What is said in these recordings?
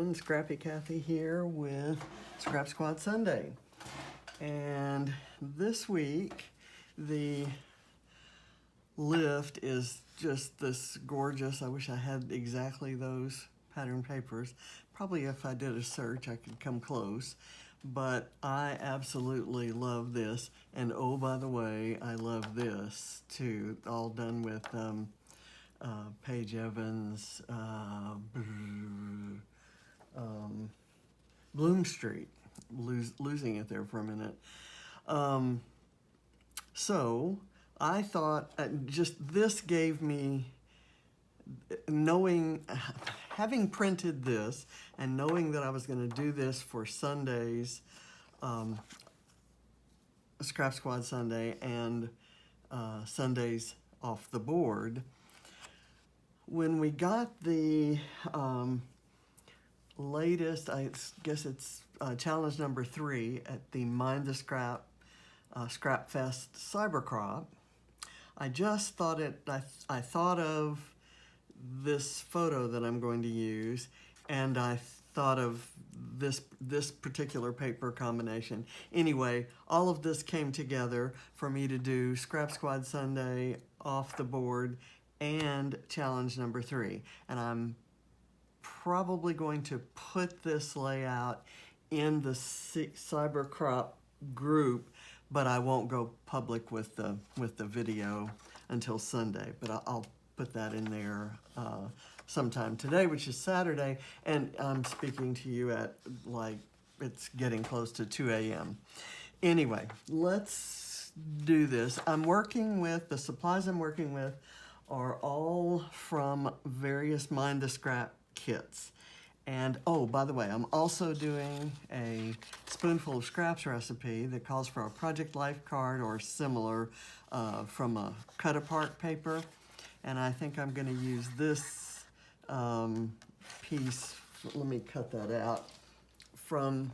everyone, Scrappy Kathy here with Scrap Squad Sunday. And this week, the lift is just this gorgeous. I wish I had exactly those pattern papers. Probably if I did a search, I could come close. But I absolutely love this. And oh, by the way, I love this too. All done with Paige Evans, Bloom Street, losing it there for a minute. So I thought just this gave me, having printed this and knowing that I was going to do this for Sunday's Scrap Squad Sunday and Sundays off the board, when we got the latest, I guess it's challenge number 3 at the Mind the Scrap Scrap Fest Cybercrop, I just thought I thought of this photo that I'm going to use, and I thought of this particular paper combination. Anyway, all of this came together for me to do Scrap Squad Sunday off the board and challenge number 3. And I'm probably going to put this layout in the Cybercrop group, but I won't go public with the video until Sunday. But I'll put that in there sometime today, which is Saturday, and I'm speaking to you at like it's getting close to 2 a.m. Anyway, let's do this. I'm working with the supplies I'm working with are all from various Mind the Scrap kits. And oh, by the way, I'm also doing a Spoonful of Scraps recipe that calls for a Project Life card or similar from a cut-apart paper. And I think I'm going to use this piece, let me cut that out, from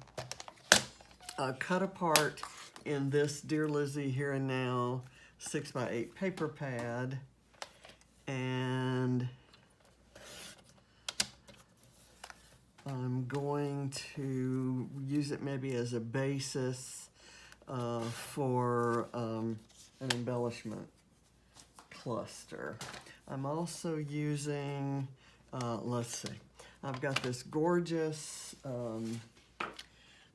cut apart in this Dear Lizzie Here and Now 6x8 paper pad. And I'm going to use it maybe as a basis for an embellishment cluster. I'm also using, let's see, I've got this gorgeous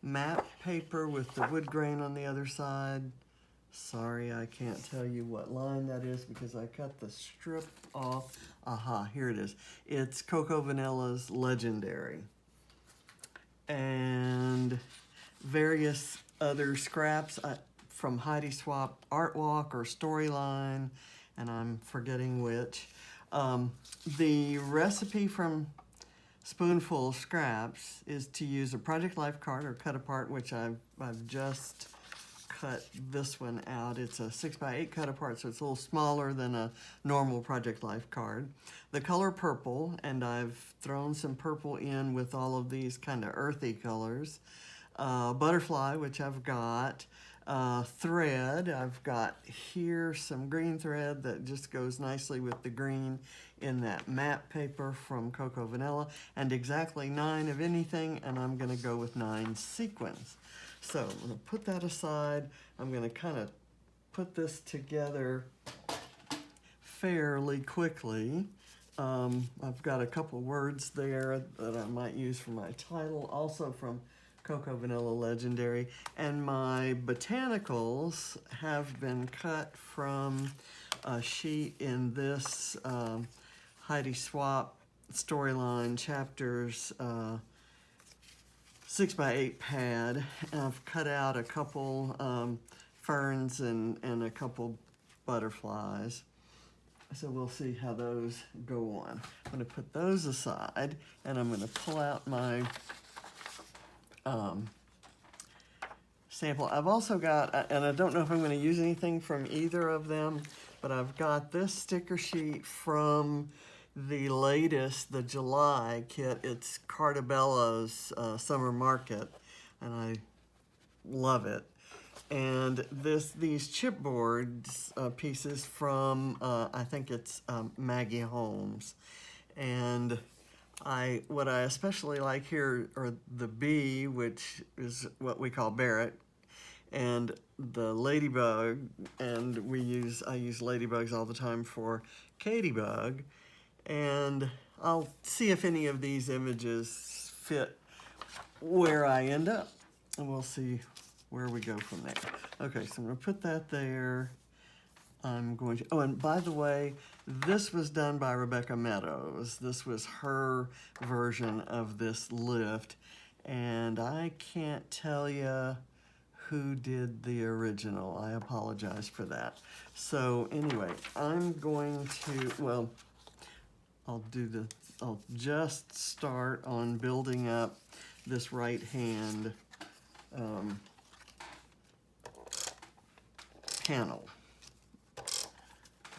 map paper with the wood grain on the other side. Sorry, I can't tell you what line that is because I cut the strip off. Aha, here it is. It's Cocoa Vanilla's Legendary. And various other scraps from Heidi Swap Art Walk or Storyline, and I'm forgetting which. The recipe from Spoonful Scraps is to use a Project Life card or cut apart, which I've just cut this one out. It's a 6x8 cut apart, so it's a little smaller than a normal Project Life card. The color purple, and I've thrown some purple in with all of these kind of earthy colors. Butterfly, which I've got. Thread, I've got here some green thread that just goes nicely with the green in that matte paper from Cocoa Vanilla, and exactly 9 of anything, and I'm going to go with 9 sequins. So I'm going to put that aside. I'm going to kind of put this together fairly quickly. I've got a couple words there that I might use for my title, also from Cocoa Vanilla Legendary. And my botanicals have been cut from a sheet in this Heidi Swap Storyline Chapters 6x8 pad. And I've cut out a couple ferns and a couple butterflies. So we'll see how those go on. I'm going to put those aside, and I'm going to pull out my sample. I've also got, and I don't know if I'm going to use anything from either of them, but I've got this sticker sheet from the latest, the July kit. It's Cartabella's Summer Market, and I love it. And these chipboards pieces from, I think it's Maggie Holmes. And What I especially like here are the bee, which is what we call Barrett, and the ladybug, and I use ladybugs all the time for Katybug, and I'll see if any of these images fit where I end up, and we'll see where we go from there. Okay, so I'm going to put that there. I'm going to, oh, and by the way, this was done by Rebecca Meadows. This was her version of this lift, and I can't tell you who did the original. I apologize for that. So anyway, I'm going to, well, I'll just start on building up this right hand panel. I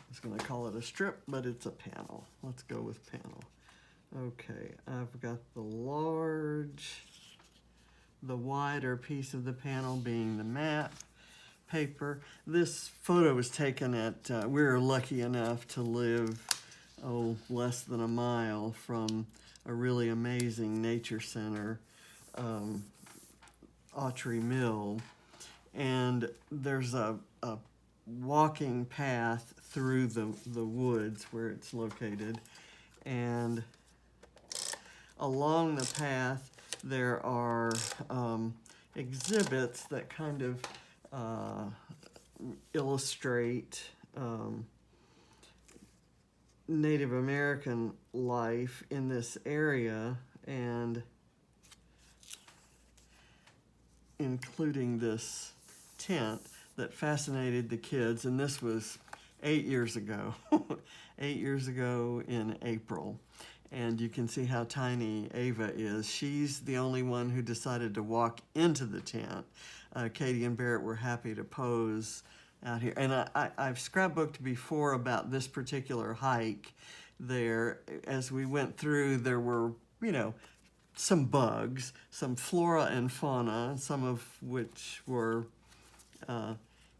was going to call it a strip, but it's a panel. Let's go with panel. Okay, I've got the wider piece of the panel being the map paper. This photo was taken at, we were lucky enough to live, less than a mile from a really amazing nature center, Autry Mill. And there's a walking path through the woods where it's located, and along the path there are exhibits that kind of illustrate Native American life in this area, and including this tent that fascinated the kids, and this was 8 years ago, 8 years ago in April. And you can see how tiny Ava is. She's the only one who decided to walk into the tent. Katie and Barrett were happy to pose out here. And I've scrapbooked before about this particular hike there. As we went through, there were, some bugs, some flora and fauna, some of which were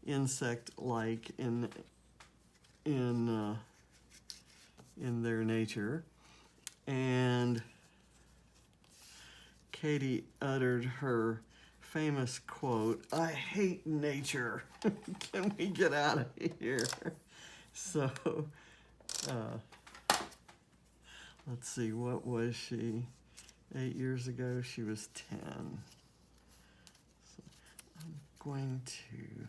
insect-like in their nature. And Katie uttered her famous quote, "I hate nature. Can we get out of here?" So, let's see, what was she? 8 years ago, she was 10. So I'm going to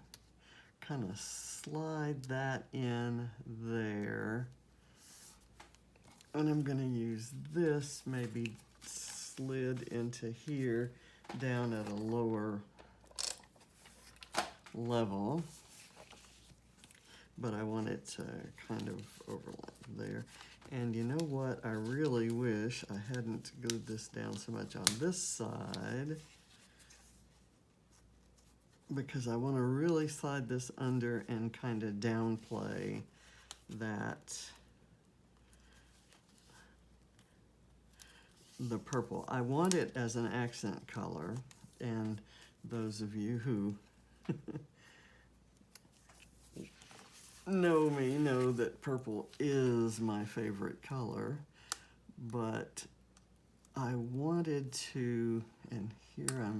kind of slide that in there. And I'm going to use this maybe slid into here down at a lower level. But I want it to kind of overlap there. And you know what? I really wish I hadn't glued this down so much on this side, because I want to really slide this under and kind of downplay that the purple. I want it as an accent color, and those of you who know me know that purple is my favorite color, but I wanted to, and here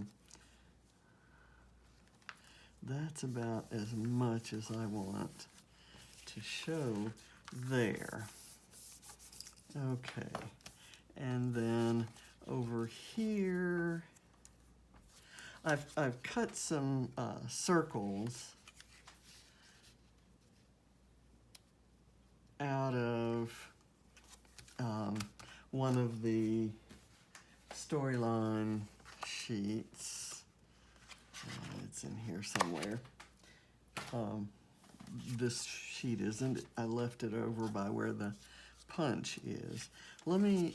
that's about as much as I want to show there. Okay, and then over here, I've cut some circles out of one of the storyline sheets. It's in here somewhere. This sheet isn't. I left it over by where the punch is. I'm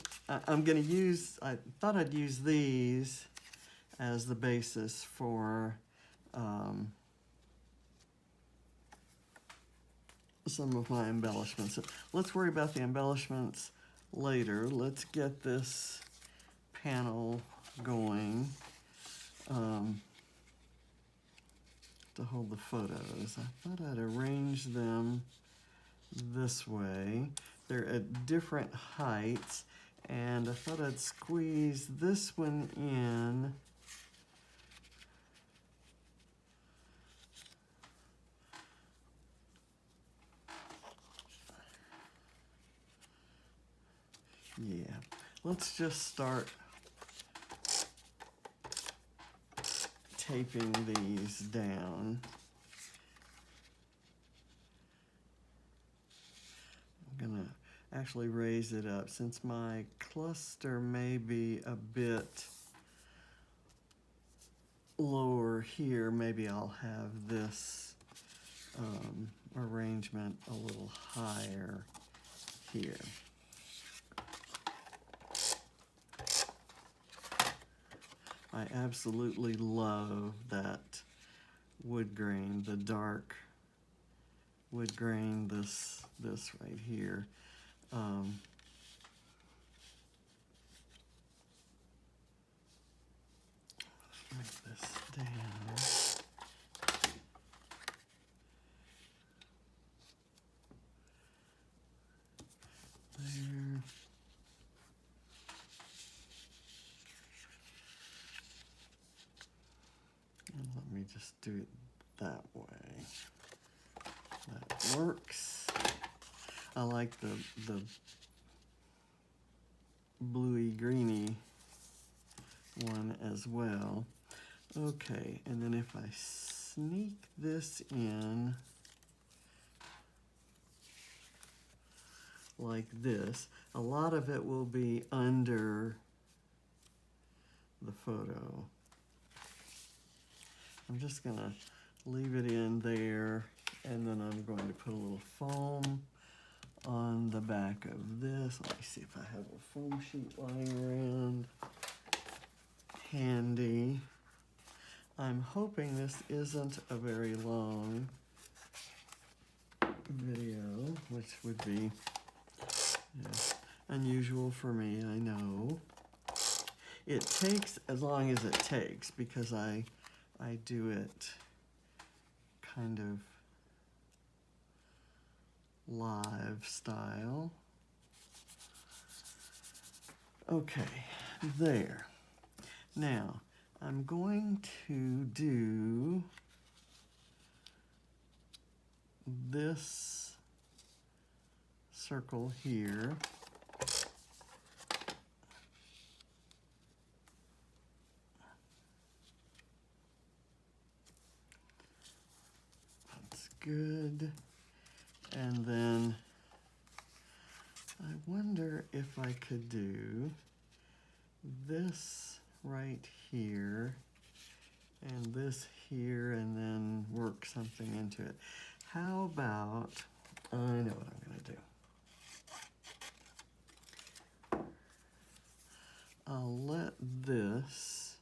going to use, I thought I'd use these as the basis for some of my embellishments. Let's worry about the embellishments later. Let's get this panel going to hold the photos. I thought I'd arrange them this way. They're at different heights, And I thought I'd squeeze this one in. Yeah, let's just start taping these down. I'm gonna actually raise it up since my cluster may be a bit lower here. Maybe I'll have this arrangement a little higher here. I absolutely love that wood grain, the dark wood grain, this right here. Make this down. There. And let me just do it that way. That works. I like the bluey greeny one as well. Okay, and then if I sneak this in like this, a lot of it will be under the photo. I'm just gonna leave it in there, and then I'm going to put a little foam on the back of this. Let me see if I have a foam sheet lying around handy. I'm hoping this isn't a very long video, which would be unusual for me, I know. It takes as long as it takes because I do it kind of live style. Okay, there. Now, I'm going to do this circle here. That's good. And then I wonder if I could do this right here and this here and then work something into it. How about, I know what I'm gonna do. I'll let this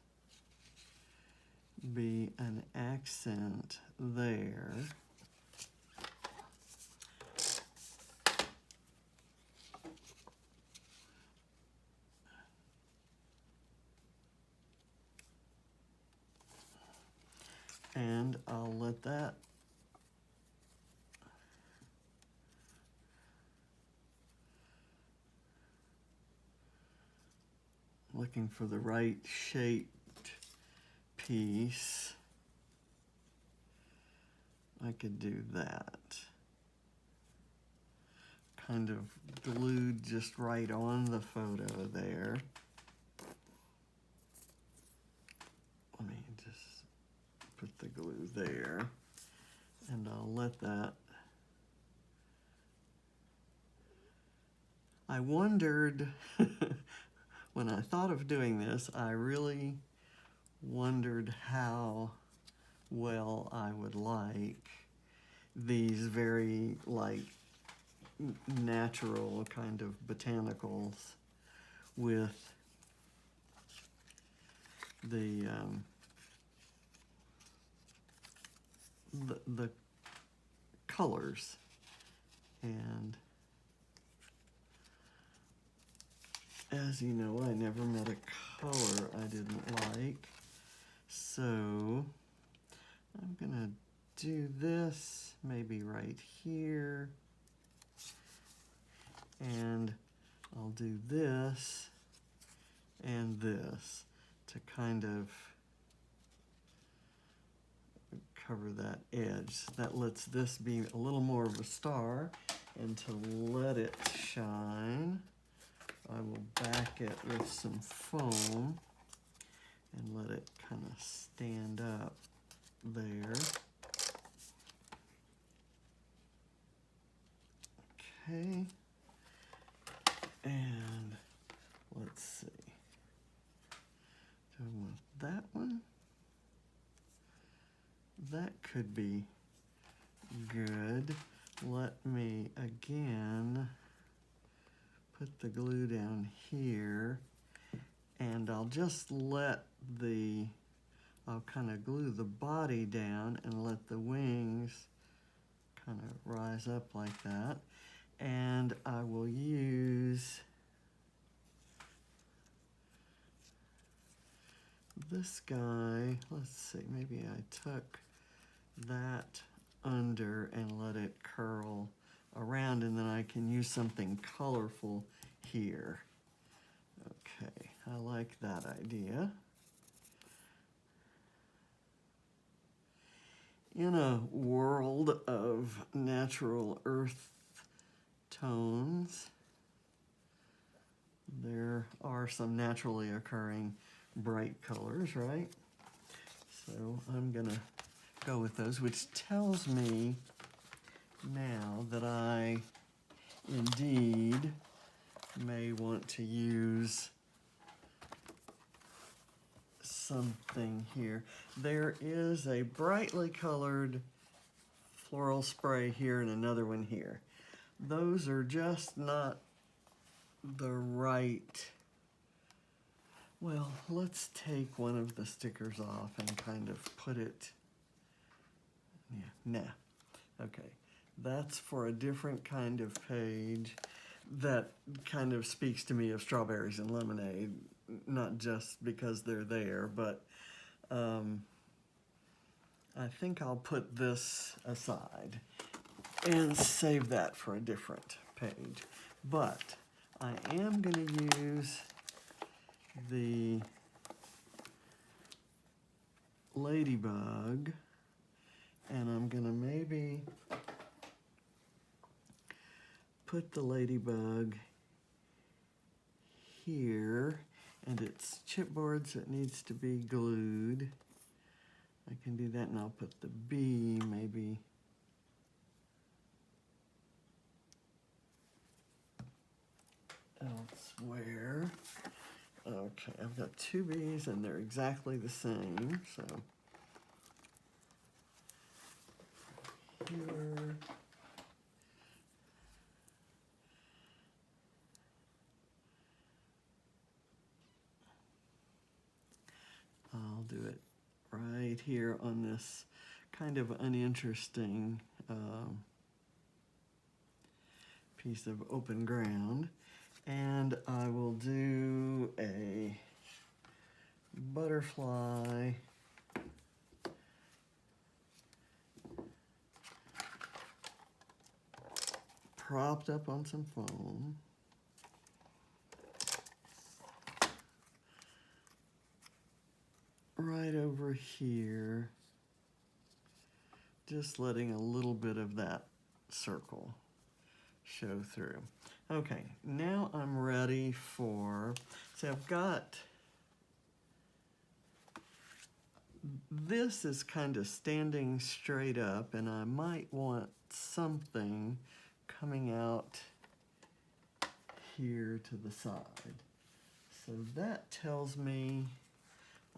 be an accent there. And I'll let that looking for the right shaped piece. I could do that. Kind of glued just right on the photo there. Let me just put the glue there, and I'll let that. I wondered, when I thought of doing this, I really wondered how well I would like these very natural kind of botanicals with the colors. And as you know, I never met a color I didn't like. So I'm gonna do this maybe right here. And I'll do this and this to kind of cover that edge. That lets this be a little more of a star, and to let it shine, I will back it with some foam and let it kind of stand up there. Okay, and let's see. Do I want that one? That could be good. Let me again put the glue down here, and I'll just let I'll kind of glue the body down and let the wings kind of rise up like that. And I will use this guy. Let's see, maybe I tuck that under and let it curl around, and then I can use something colorful here. Okay, I like that idea. In a world of natural earth tones, there are some naturally occurring bright colors, right? So I'm gonna go with those, which tells me now that I indeed may want to use something here. There is a brightly colored floral spray here and another one here. Those are just not the right. Well, let's take one of the stickers off and kind of put it, yeah, nah. Okay, that's for a different kind of page that kind of speaks to me of strawberries and lemonade, not just because they're there, but I think I'll put this aside and save that for a different page. But I am going to use the ladybug, and I'm going to maybe put the ladybug here, and it's chipboard, so it needs to be glued. I can do that, and I'll put the bee maybe elsewhere. Okay, I've got two bees, and they're exactly the same, so here. I'll do it right here on this kind of uninteresting piece of open ground. And I will do a butterfly propped up on some foam. Right over here, just letting a little bit of that circle show through. Okay, now I'm ready for, so I've got, this is kind of standing straight up, and I might want something coming out here to the side. So that tells me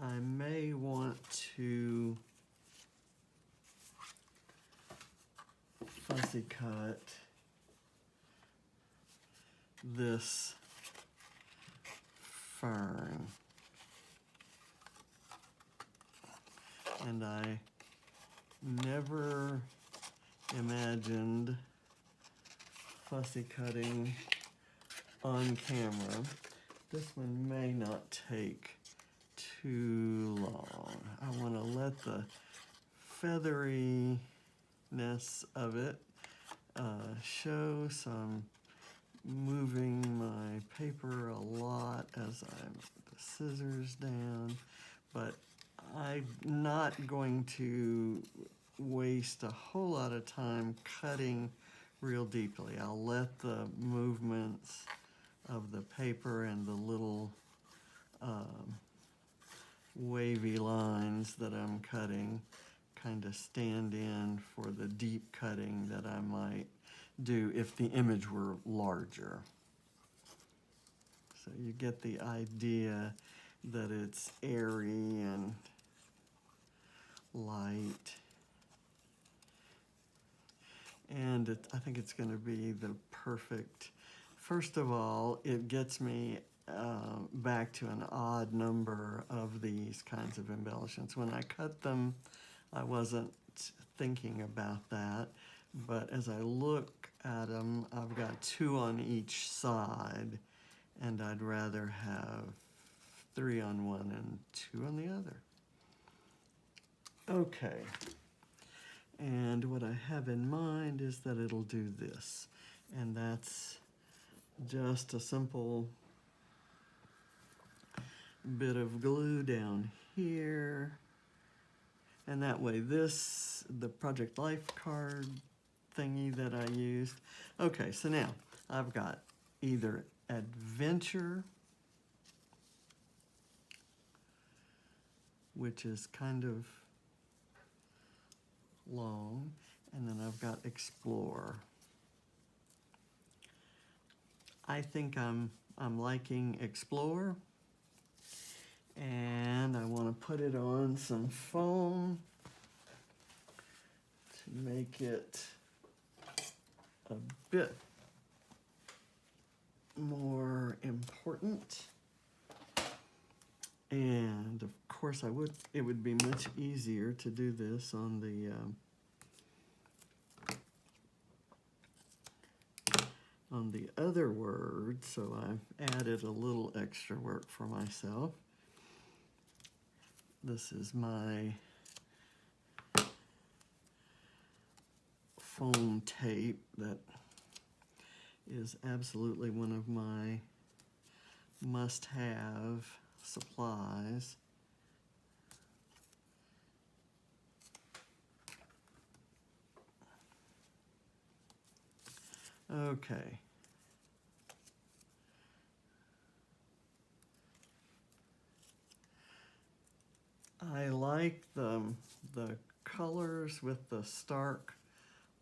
I may want to fussy cut this fern. And I never imagined fussy cutting on camera. This one may not take too long. I want to let the featheriness of it show, so I'm moving my paper a lot as I put the scissors down, but I'm not going to waste a whole lot of time cutting real deeply. I'll let the movements of the paper and the little wavy lines that I'm cutting kind of stand in for the deep cutting that I might do if the image were larger. So you get the idea that it's airy and light. And I think it's going to be the perfect, first of all, it gets me back to an odd number of these kinds of embellishments. When I cut them, I wasn't thinking about that, but as I look at them, I've got 2 on each side, and I'd rather have 3 on one and 2 on the other. Okay, and what I have in mind is that it'll do this, and that's just a simple bit of glue down here, and that way the Project Life card thingy that I used. Okay, so now I've got either Adventure, which is kind of long, and then I've got Explore. I think I'm liking Explore, and I want to put it on some foam to make it a bit more important. And of course it would be much easier to do this on the other word, so I've added a little extra work for myself. This is my foam tape that is absolutely one of my must-have supplies. Okay. I like the colors with the stark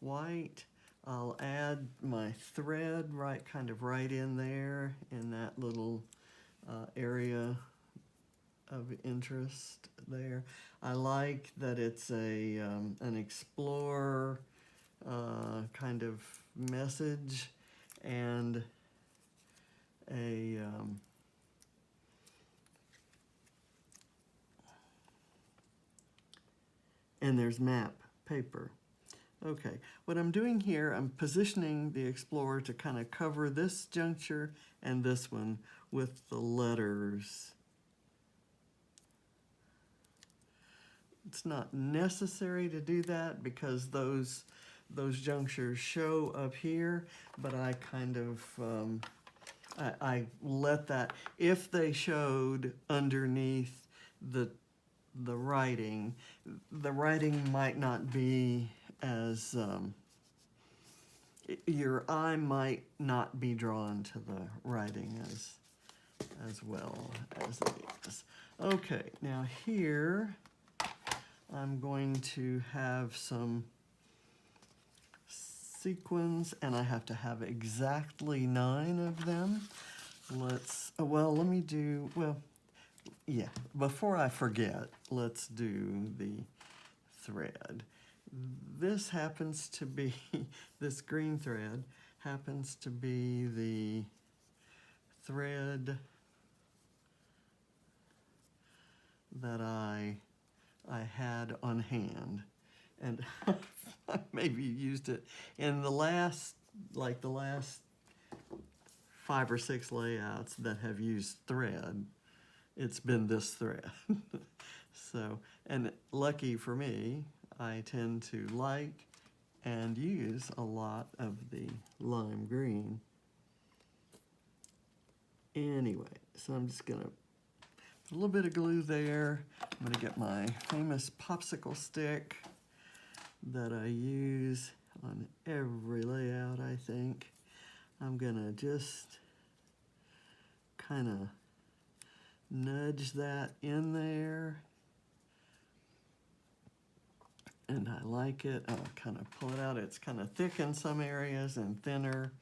white. I'll add my thread kind of right in there in that little area of interest there. I like that it's an explorer kind of message and and there's map paper. Okay, what I'm doing here, I'm positioning the Explorer to kind of cover this juncture and this one with the letters. It's not necessary to do that because those junctures show up here, but I kind of, I let that, if they showed underneath the writing might not be as, your eye might not be drawn to the writing as well as it is. Okay, now here I'm going to have some sequins, and I have to have exactly 9 of them. Let me do, yeah, before I forget, let's do the thread. This happens to be, this green thread happens to be the thread that I had on hand. And I maybe used it in the last 5 or 6 layouts that have used thread. It's been this thread. So, and lucky for me, I tend to like and use a lot of the lime green. Anyway, so I'm just gonna put a little bit of glue there. I'm gonna get my famous popsicle stick that I use on every layout, I think. I'm gonna just kind of nudge that in there. And I like it. I'll kind of pull it out. It's kind of thick in some areas and thinner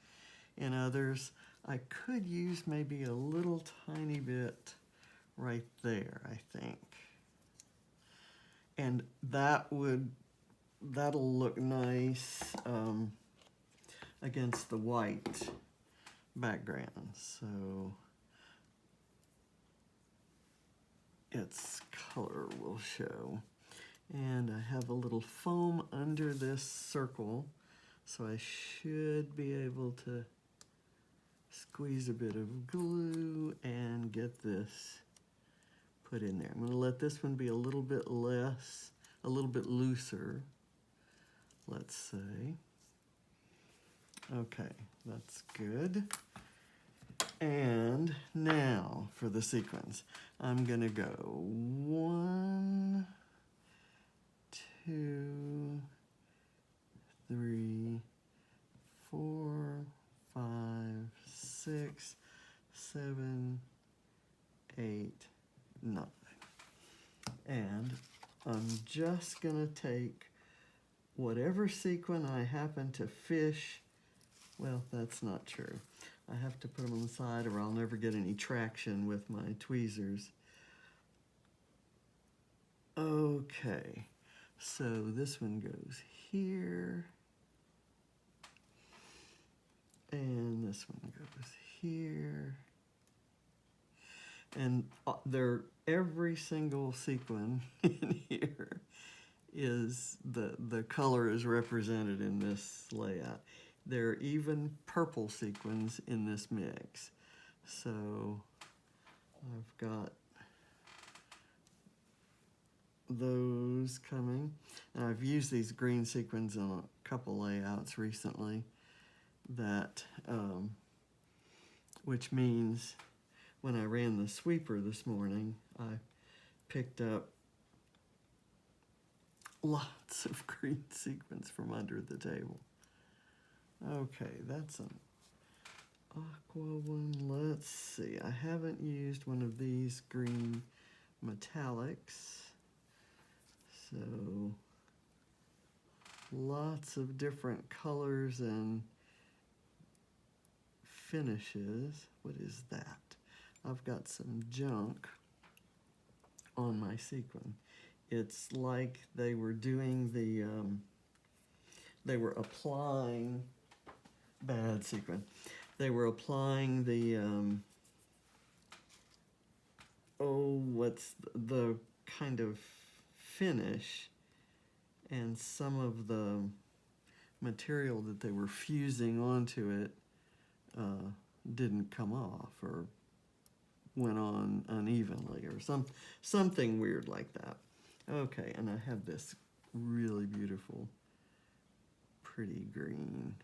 in others. I could use maybe a little tiny bit right there, I think. And that'll look nice against the white background. So its color will show. And I have a little foam under this circle, so I should be able to squeeze a bit of glue and get this put in there. I'm going to let this one be a little bit looser, let's say. Okay, that's good. And now for the sequence. I'm going to go 1, 2, 3, 4, 5, 6, 7, 8, 9. And I'm just gonna take whatever sequin I happen to fish. Well, that's not true. I have to put them on the side or I'll never get any traction with my tweezers. Okay. So this one goes here, and this one goes here, and every single sequin in here is the color is represented in this layout. There are even purple sequins in this mix. So I've got those coming. And I've used these green sequins on a couple layouts recently, which means when I ran the sweeper this morning, I picked up lots of green sequins from under the table. Okay, that's an aqua one. Let's see, I haven't used one of these green metallics. So lots of different colors and finishes. What is that? I've got some junk on my sequin. It's like they were doing they were applying, bad sequin. They were applying the, what's the kind of finish, and some of the material that they were fusing onto it didn't come off or went on unevenly or something weird like that. Okay, and I have this really beautiful, pretty green.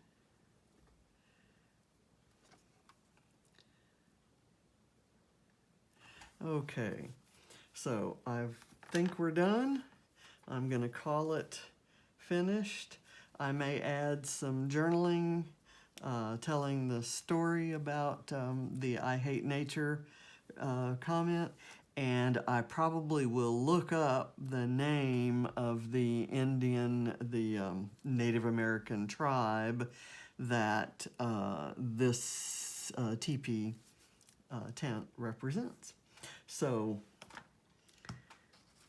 Okay, so I think we're done. I'm going to call it finished. I may add some journaling, telling the story about the I hate nature comment, and I probably will look up the name of the Native American tribe that this teepee tent represents. So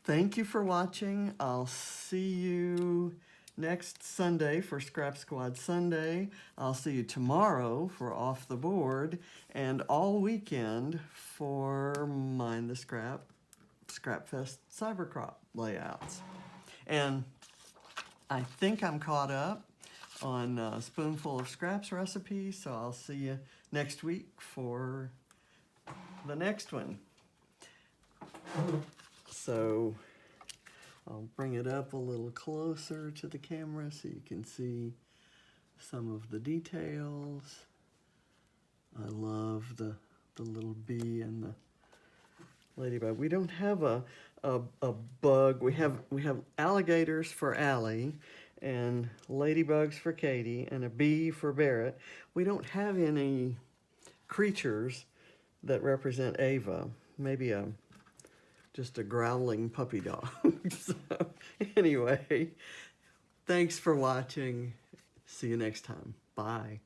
thank you for watching. I'll see you next Sunday for Scrap Squad Sunday. I'll see you tomorrow for Off the Board, and all weekend for Mind the Scrap, Scrapfest Cybercrop layouts. And I think I'm caught up on Spoonful of Scraps recipes, so I'll see you next week for the next one. So I'll bring it up a little closer to the camera so you can see some of the details. I love the the little bee and the ladybug. We don't have a bug. We have alligators for Allie, and ladybugs for Katie, and a bee for Barrett. We don't have any creatures that represent Ava. Maybe just a growling puppy dog. So anyway, thanks for watching. See you next time. Bye.